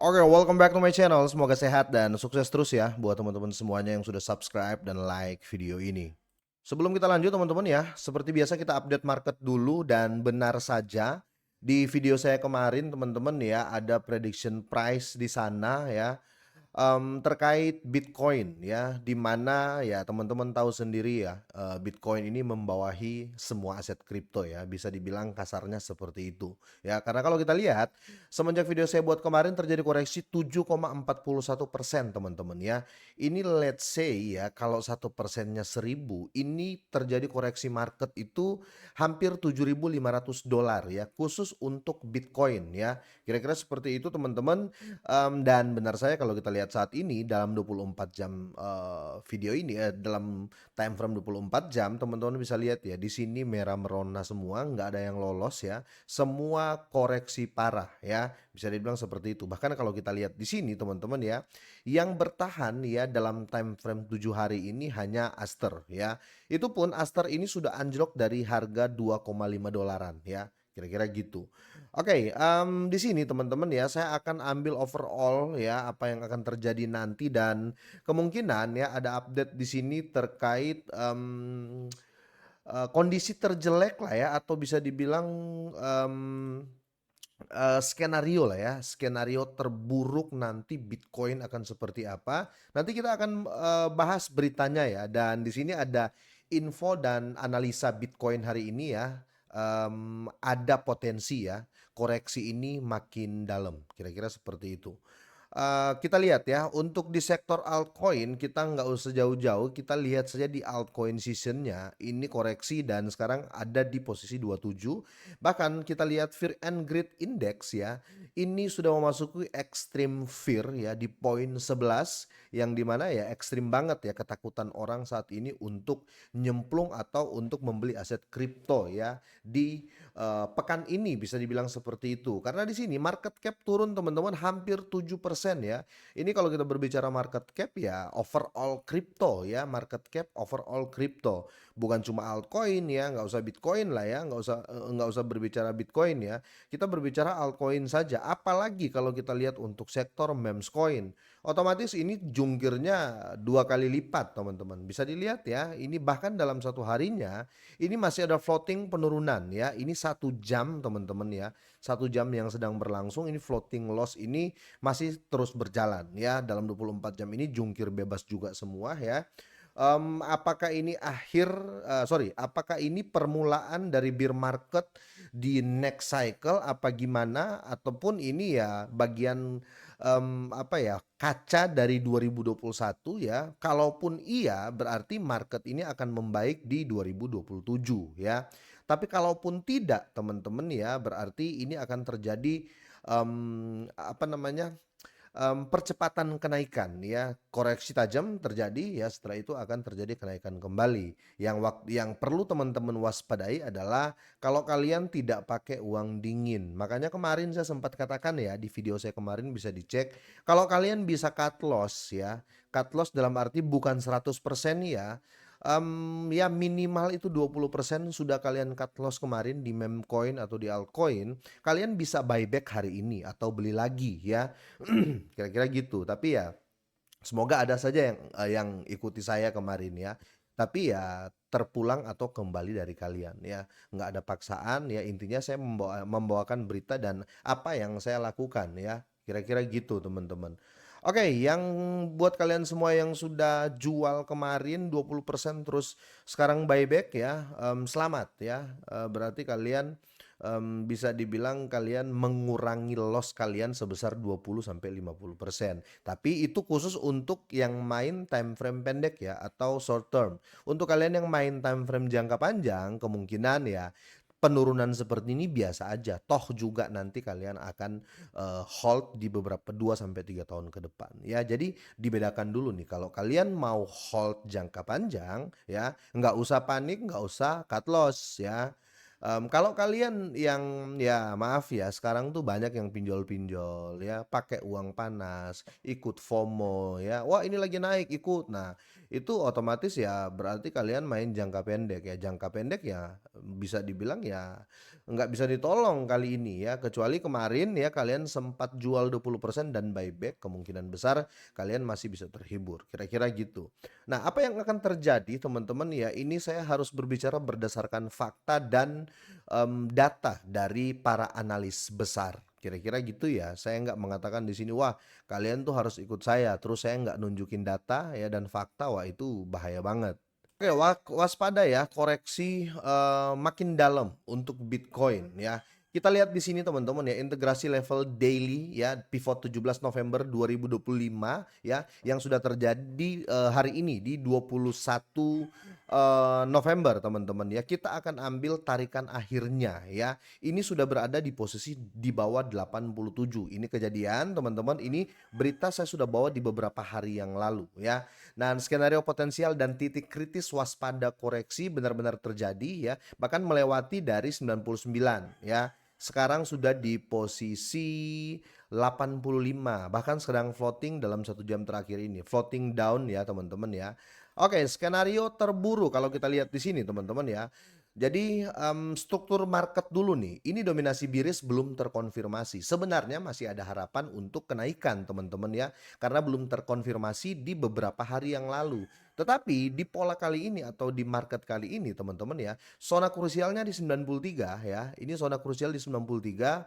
Oke, welcome back to my channel. Semoga sehat dan sukses terus ya buat teman-teman semuanya yang sudah subscribe dan like video ini. Sebelum kita lanjut teman-teman ya, seperti biasa kita update market dulu dan benar saja di video saya kemarin teman-teman ya ada prediction price di sana ya. Terkait Bitcoin ya, di mana ya teman-teman tahu sendiri ya, Bitcoin ini membawahi semua aset kripto ya, bisa dibilang kasarnya seperti itu. Ya, karena kalau kita lihat semenjak video saya buat kemarin terjadi koreksi 7,41% teman-teman ya. Ini let's say ya, kalau 1%-nya 1.000, ini terjadi koreksi market itu hampir $7.500 ya, khusus untuk Bitcoin ya. Kira-kira seperti itu teman-teman. Dan benar saya kalau kita lihat saat ini dalam 24 jam, video ini, dalam time frame 24 jam teman-teman bisa lihat ya di sini merah merona semua, nggak ada yang lolos ya, semua koreksi parah ya, bisa dibilang seperti itu. Bahkan kalau kita lihat di sini teman-teman ya, yang bertahan ya dalam time frame 7 hari ini hanya Aster ya. Itu pun Aster ini sudah anjlok dari harga 2,5 dolaran ya, kira-kira gitu. Oke, di sini teman-teman ya, saya akan ambil overall ya, apa yang akan terjadi nanti dan kemungkinan ya ada update di sini terkait, kondisi terjelek lah ya atau bisa dibilang, skenario lah ya, skenario terburuk nanti Bitcoin akan seperti apa. Nanti kita akan, bahas beritanya ya dan di sini ada info dan analisa Bitcoin hari ini ya, ada potensi ya, koreksi ini makin dalam, kira-kira seperti itu. Kita lihat ya, untuk di sektor altcoin kita nggak usah jauh-jauh, kita lihat saja di altcoin seasonnya ini koreksi dan sekarang ada di posisi 27. Bahkan kita lihat Fear and Greed Index ya, ini sudah memasuki extreme fear ya di poin 11 yang dimana ya ekstrim banget ya ketakutan orang saat ini untuk nyemplung atau untuk membeli aset kripto ya di pekan ini bisa dibilang seperti itu. Karena di sini market cap turun teman-teman hampir 7% ya. Ini kalau kita berbicara market cap ya overall crypto ya, market cap overall crypto. Bukan cuma altcoin ya, nggak usah Bitcoin lah ya, nggak usah berbicara Bitcoin ya. Kita berbicara altcoin saja. Apalagi kalau kita lihat untuk sektor memes coin. Otomatis ini jungkirnya 2 kali lipat teman-teman. Bisa dilihat ya, ini bahkan dalam satu harinya ini masih ada floating penurunan ya. Ini 1 jam teman-teman ya. 1 jam yang sedang berlangsung ini floating loss ini masih terus berjalan ya. Dalam 24 jam ini jungkir bebas juga semua ya. Apakah ini apakah ini permulaan dari bear market di next cycle apa gimana ataupun ini ya bagian, apa ya, kaca dari 2021 ya, kalaupun iya berarti market ini akan membaik di 2027 ya. Tapi kalaupun tidak teman-teman ya, berarti ini akan terjadi, apa namanya, percepatan kenaikan ya, koreksi tajam terjadi ya, setelah itu akan terjadi kenaikan kembali. Yang perlu teman-teman waspadai adalah kalau kalian tidak pakai uang dingin. Makanya kemarin saya sempat katakan ya di video saya kemarin bisa dicek, kalau kalian bisa cut loss ya, cut loss dalam arti bukan 100% ya, ya minimal itu 20% sudah kalian cut loss kemarin di meme coin atau di altcoin, kalian bisa buyback hari ini atau beli lagi ya. Kira-kira gitu. Tapi ya semoga ada saja yang ikuti saya kemarin ya. Tapi ya terpulang atau kembali dari kalian ya. Nggak ada paksaan ya. Intinya saya membawakan berita dan apa yang saya lakukan ya. Kira-kira gitu teman-teman. Oke, yang buat kalian semua yang sudah jual kemarin 20% terus sekarang buyback ya, selamat ya. Berarti kalian, bisa dibilang kalian mengurangi loss kalian sebesar 20 sampai 50%. Tapi itu khusus untuk yang main time frame pendek ya atau short term. Untuk kalian yang main time frame jangka panjang kemungkinan ya penurunan seperti ini biasa aja. Toh juga nanti kalian akan, hold di beberapa 2 sampai 3 tahun ke depan ya. Jadi dibedakan dulu nih kalau kalian mau hold jangka panjang ya, nggak usah panik, nggak usah cut loss ya. Kalau kalian yang ya maaf ya sekarang tuh banyak yang pinjol-pinjol ya, pakai uang panas, ikut FOMO ya, "Wah ini lagi naik ikut." Nah, itu otomatis ya berarti kalian main jangka pendek ya, jangka pendek ya bisa dibilang ya nggak bisa ditolong kali ini ya, kecuali kemarin ya kalian sempat jual 20% dan buyback, kemungkinan besar kalian masih bisa terhibur, kira-kira gitu. Nah, apa yang akan terjadi teman-teman ya, ini saya harus berbicara berdasarkan fakta dan data dari para analis besar. Kira-kira gitu ya. Saya nggak mengatakan di sini, wah kalian tuh harus ikut saya. Terus saya nggak nunjukin data ya dan fakta, wah itu bahaya banget. Oke, waspada ya koreksi makin dalam untuk Bitcoin ya. Kita lihat di sini teman-teman ya, integrasi level daily ya, pivot 17 November 2025 ya, yang sudah terjadi hari ini di 21 November teman-teman ya. Kita akan ambil tarikan akhirnya ya. Ini sudah berada di posisi di bawah 87. Ini kejadian teman-teman, ini berita saya sudah bawa di beberapa hari yang lalu ya. Dan skenario potensial dan titik kritis waspada koreksi benar-benar terjadi ya, bahkan melewati dari 99 ya. Sekarang sudah di posisi 85, bahkan sedang floating dalam 1 jam terakhir ini. Floating down ya teman-teman ya. Oke, skenario terburuk kalau kita lihat di sini teman-teman ya. Jadi struktur market dulu nih, ini dominasi biris belum terkonfirmasi. Sebenarnya masih ada harapan untuk kenaikan teman-teman ya, karena belum terkonfirmasi di beberapa hari yang lalu. Tetapi di pola kali ini atau di market kali ini teman-teman ya, zona krusialnya di 93 ya, ini zona krusial di 93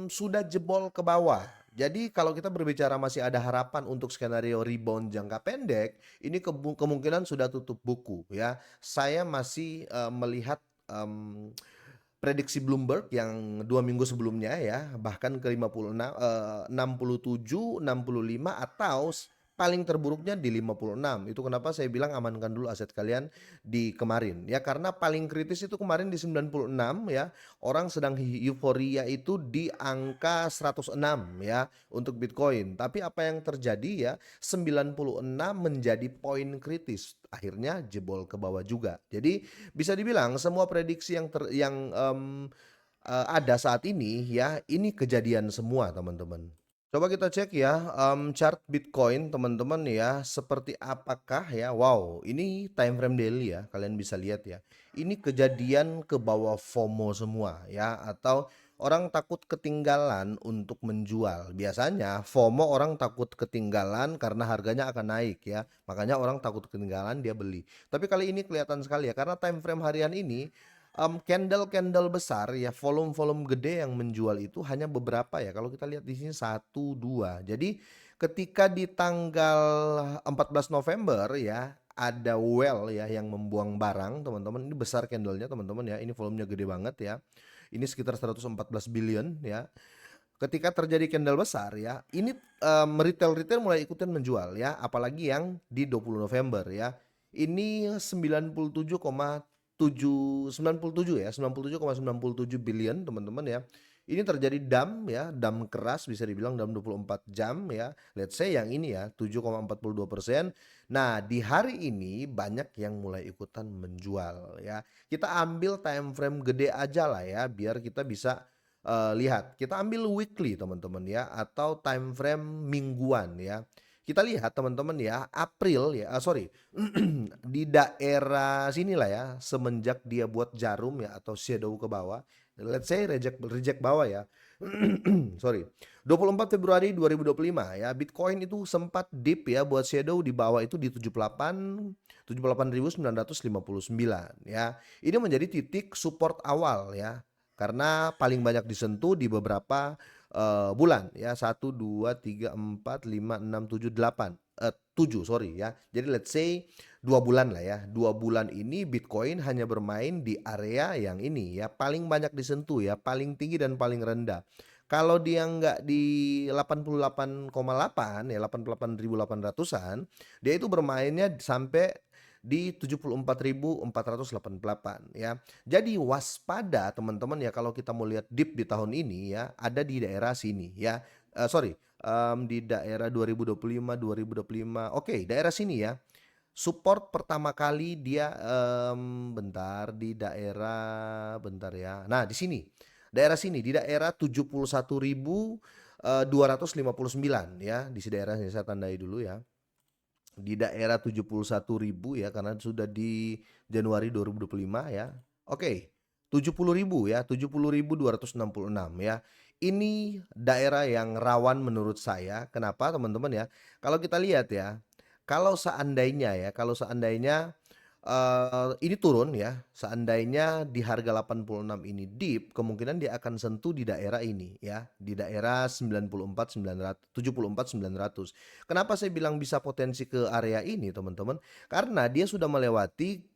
sudah jebol ke bawah. Jadi kalau kita berbicara masih ada harapan untuk skenario rebound jangka pendek, ini kemungkinan sudah tutup buku ya. Saya masih melihat prediksi Bloomberg yang 2 minggu sebelumnya ya, bahkan ke 56, 67, 65 atau paling terburuknya di 56. Itu kenapa saya bilang amankan dulu aset kalian di kemarin ya, karena paling kritis itu kemarin di 96 ya. Orang sedang euforia itu di angka 106 ya untuk Bitcoin. Tapi apa yang terjadi ya, 96 menjadi poin kritis. Akhirnya jebol ke bawah juga. Jadi bisa dibilang semua prediksi ada saat ini ya, ini kejadian semua teman-teman. Coba kita cek ya, chart Bitcoin teman-teman ya, seperti apakah ya, wow ini time frame daily ya, kalian bisa lihat ya. Ini kejadian ke bawah FOMO semua ya, atau orang takut ketinggalan untuk menjual. Biasanya FOMO orang takut ketinggalan karena harganya akan naik ya, makanya orang takut ketinggalan dia beli. Tapi kali ini kelihatan sekali ya, karena time frame harian ini candle-candle besar ya, volume-volume gede yang menjual itu hanya beberapa ya. Kalau kita lihat di sini satu 2. Jadi ketika di tanggal 14 November ya, ada well ya yang membuang barang, teman-teman. Ini besar candlenya teman-teman ya. Ini volumenya gede banget ya. Ini sekitar 114 billion ya. Ketika terjadi candle besar ya, ini retail-retail mulai ikutin menjual ya, apalagi yang di 20 November ya. Ini 97,7 ya, 97,97 billion teman-teman ya. Ini terjadi dump ya, dump keras bisa dibilang dalam 24 jam ya. Let's say yang ini ya 7,42%. Nah, di hari ini banyak yang mulai ikutan menjual ya. Kita ambil time frame gede aja lah ya biar kita bisa lihat. Kita ambil weekly teman-teman ya atau time frame mingguan ya. Kita lihat teman-teman ya, April ya, sorry, di daerah sinilah ya, semenjak dia buat jarum ya atau shadow ke bawah, let's say reject reject bawah ya. Sorry. 24 Februari 2025 ya, Bitcoin itu sempat dip ya buat shadow di bawah itu di 78.959 ya. Ini menjadi titik support awal ya. Karena paling banyak disentuh di beberapa bulan ya, 1, 2, 3, 4, 5, 6, 7, 8, 7 sorry ya. Jadi let's say 2 bulan lah ya, 2 bulan ini Bitcoin hanya bermain di area yang ini ya, paling banyak disentuh ya, paling tinggi dan paling rendah. Kalau dia nggak di 88,8 ya, 88.800-an, dia itu bermainnya sampai di 74.488 ya. Jadi waspada teman-teman ya, kalau kita mau lihat dip di tahun ini ya, ada di daerah sini ya. Sorry, di daerah 2025, 2025. Oke, daerah sini ya. support pertama kali dia, bentar di daerah bentar ya. Nah di sini, daerah sini di daerah 71.259 ya, di daerah ini saya tandai dulu ya. Di daerah 71.000 ya, karena sudah di Januari 2025 ya. Oke, 70.000 ya, 70.266 ya. Ini daerah yang rawan menurut saya. Kenapa teman-teman ya? Kalau kita lihat ya, kalau seandainya ini turun ya, seandainya di harga 86 ini dip, kemungkinan dia akan sentuh di daerah ini ya, di daerah 94.900. Kenapa saya bilang bisa potensi ke area ini teman-teman? Karena dia sudah melewati,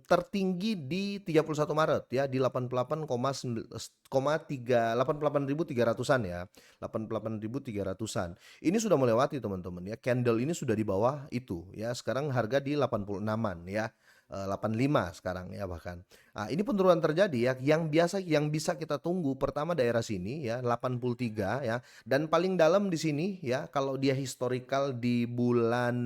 tertinggi di 31 Maret ya, di 88.300-an ya, 88.300-an. Ini sudah melewati teman-teman ya, candle ini sudah di bawah itu ya, sekarang harga di 86-an ya, 85 sekarang ya bahkan. Ini penurunan terjadi ya, yang bisa kita tunggu pertama daerah sini ya, 83 ya, dan paling dalam di sini ya, kalau dia historical di bulan,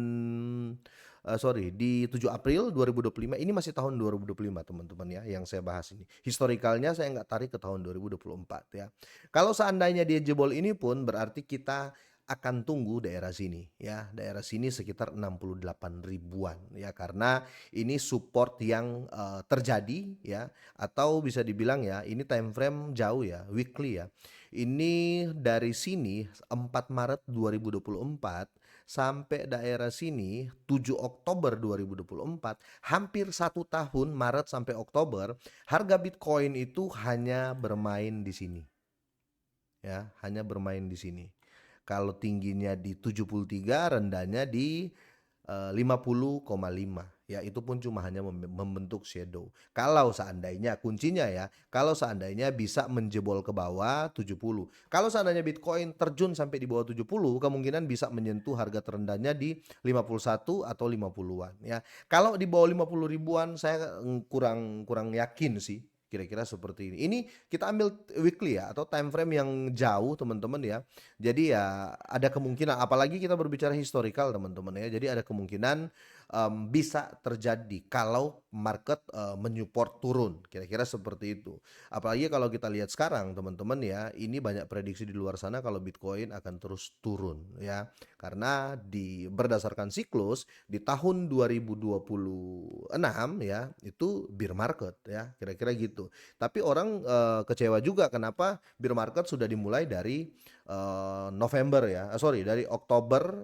sorry, di 7 April 2025, ini masih tahun 2025 teman-teman ya, yang saya bahas ini. Historicalnya saya nggak tarik ke tahun 2024 ya. Kalau seandainya dia jebol ini pun berarti kita akan tunggu daerah sini ya, daerah sini sekitar 68 ribuan ya, karena ini support yang terjadi ya, atau bisa dibilang ya ini time frame jauh ya, weekly ya. Ini dari sini 4 Maret 2024 sampai daerah sini 7 Oktober 2024, hampir 1 tahun Maret sampai Oktober, harga Bitcoin itu hanya bermain di sini ya, hanya bermain di sini. Kalau tingginya di 73, rendahnya di 50,5 ya, itu pun cuma hanya membentuk shadow. Kalau seandainya kuncinya ya, kalau seandainya bisa menjebol ke bawah 70. Kalau seandainya Bitcoin terjun sampai di bawah 70, kemungkinan bisa menyentuh harga terendahnya di 51 atau 50-an ya. Kalau di bawah 50 ribuan saya kurang kurang yakin sih. Kira-kira seperti ini. Ini kita ambil weekly ya, atau time frame yang jauh teman-teman ya. Jadi ya ada kemungkinan, apalagi kita berbicara historical teman-teman ya. Jadi ada kemungkinan bisa terjadi kalau market menyupport turun, kira-kira seperti itu. Apalagi kalau kita lihat sekarang teman-teman ya, ini banyak prediksi di luar sana kalau Bitcoin akan terus turun ya. Karena berdasarkan siklus di tahun 2026 ya, itu bear market ya, kira-kira gitu. Tapi orang kecewa juga kenapa bear market sudah dimulai dari November ya, sorry, dari Oktober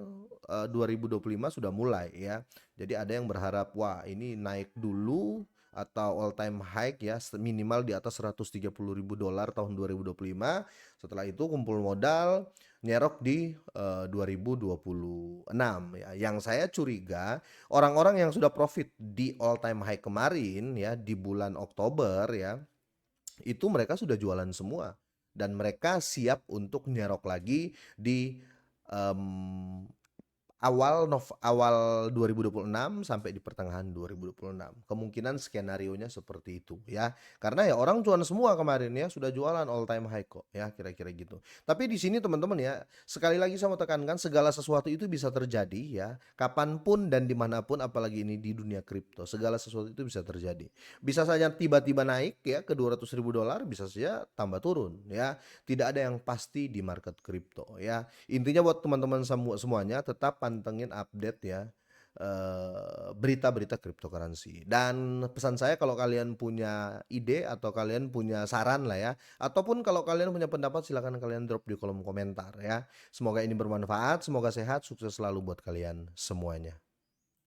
2025 sudah mulai ya. Jadi ada yang berharap wah ini naik dulu atau all time high ya, minimal di atas 130.000 dolar tahun 2025. Setelah itu kumpul modal nyerok di 2026 ya. Yang saya curiga orang-orang yang sudah profit di all time high kemarin ya, di bulan Oktober ya, itu mereka sudah jualan semua dan mereka siap untuk nyerok lagi di em, awal 2026 sampai di pertengahan 2026. Kemungkinan skenarionya seperti itu ya. Karena ya orang cuan semua kemarin ya, sudah jualan all time high kok ya, kira-kira gitu. Tapi di sini teman-teman ya, sekali lagi saya mau tekankan segala sesuatu itu bisa terjadi ya, kapanpun dan dimanapun, apalagi ini di dunia kripto. Segala sesuatu itu bisa terjadi. Bisa saja tiba-tiba naik ya ke 200.000 dolar, bisa saja tambah turun ya. Tidak ada yang pasti di market kripto ya. Intinya buat teman-teman semuanya tetap pantengin update ya, berita-berita cryptocurrency. Dan pesan saya kalau kalian punya ide atau kalian punya saran lah ya, ataupun kalau kalian punya pendapat silakan kalian drop di kolom komentar ya. Semoga ini bermanfaat, semoga sehat, sukses selalu buat kalian semuanya.